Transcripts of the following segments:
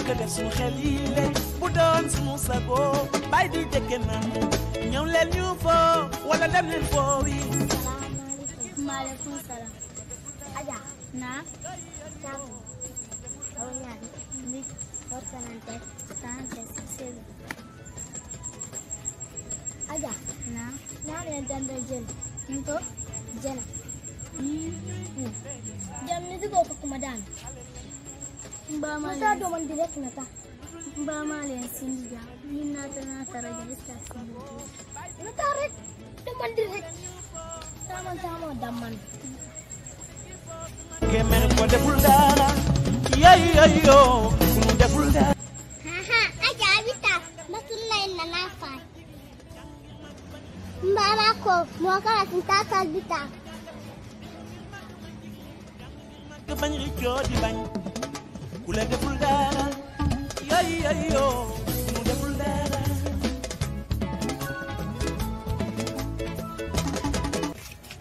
bëgg def suñu xel yi le bu doon suñu sago bay di jëkke na ñëw leen ñu foo wala dem leen foo yi. Maaleykum salaam. Aja. Naa. Samu. Aw ñaar nit ortanante tante selu. Aja. Naa. Naa leen danda jël. Nto jël. Jam ni digo ko kuma daan. Mbama leen. Sa do man direct na ta. Mbama leen sindiga. Ni na tara jalista sindiga. Na tarek. Do man direct. Sama daman. Kemen ko deful dara. Yo. Ku deful dara. Haha, aja bita. Masul lay na na fa. Mbama ko mo kala tinta ka bita. Ke bañ ri di bañ. Ku la deful dara. Yo. Ku deful dara.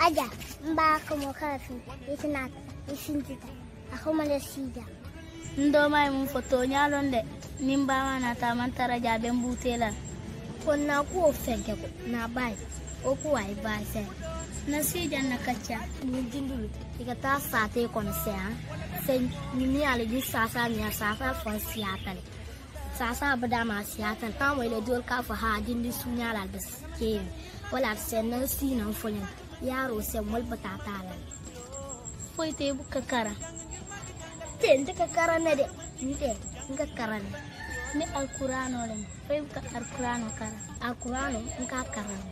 Aja, mbako mo kala itinat isintita. Ako malasida. Ndo may mong foto nyalon de. Nimba na tamantara jabe mbutela. Kon na ko fenke ko na bay. O ko ay bay se. Na sida na kacha ni dindulu. Ikata sate kon se ha. Sen ni ale di sasa ni sasa fon siatan. Sasa badama siatan. Tam wele dol ka fa ha dindi sunya la bes. Ke wala sen na si na folen. Yaro sai mulbata tala foi te buka kara te ndika kara ne de nte nga kara ne ni alqur'ano len foi buka alqur'ano kara alqur'ano nga kara ne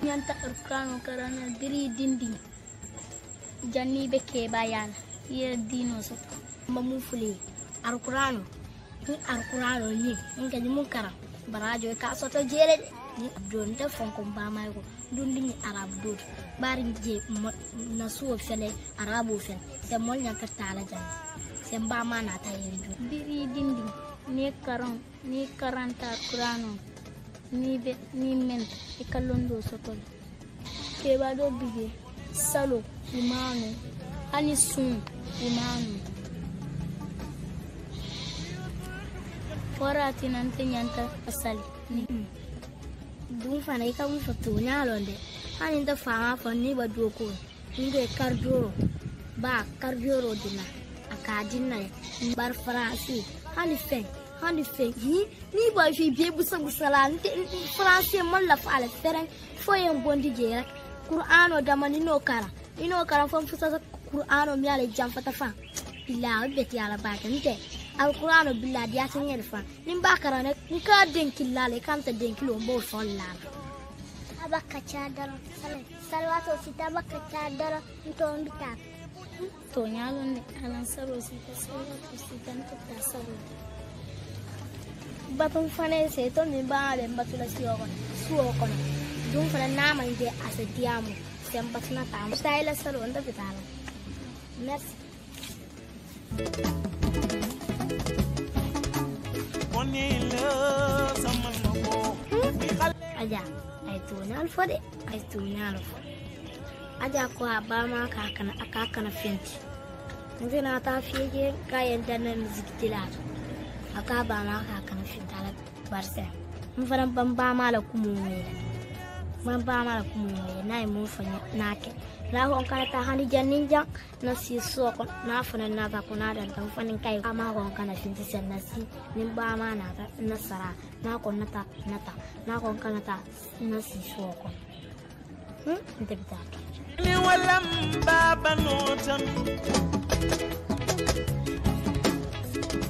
nyanta alqur'ano kara ne diri dindi janni be ke bayan ye dino so mamu fuli alqur'ano ni alqur'ano ni nga ni mun kara barajo ka so to jere ni don te fonko ba may ko dundi ni arab dud bari je na suwo fele arabo fen se mol nyaka tala jan se ba mana ta yeri du biri dindi ni karon ni karanta qur'ano ni be ni men e kalondo sotol ke ba do bige salo imanu ani sun imanu forati nante nyanta asali ni dun fana ika mu foto nyalonde hani nda fama fani ba doko nge kardioro dina akadina bar fransi hani fe ni ba fi be busa busalante fransi mon la fala feren foyen bondi je rek qur'ano da mani no kara fam fusa qur'ano mi ala jam fata fa illa beti ala ba kante alqur'ano billah dia tin yerfa nim bakara ne ka denki lale kanta denki lo mo folla abaka chadaro salwato sita baka chadaro to mbita to nyalo ne alan saro sita salwato sita nta saro batun fane se to mi baale batula suo kono dum fana nama inde asadiamu sem batuna tam style saro nda bitala merci Aja, ay tunyal fode, ay tunyal fo. Aja ko abama akakana fenti. Ngena ta fiye kayan dana music dilado. Akabama akakana fenti ala barse. Mfana bamba la kumuwe. Mamba mala kumuwe na mu fanya nake. Na ho kana ta hani janinja na si soko na fana na ta kuna da tan fanin kai ama ho kana finti sen na si nimba ma na ta nasara na ko nata na ko kana ta na si soko nte bitaka ni walam baba notam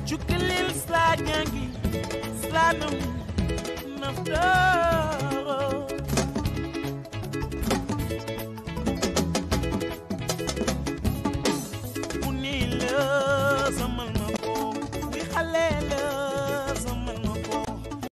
chukilil slagangi slanum nafta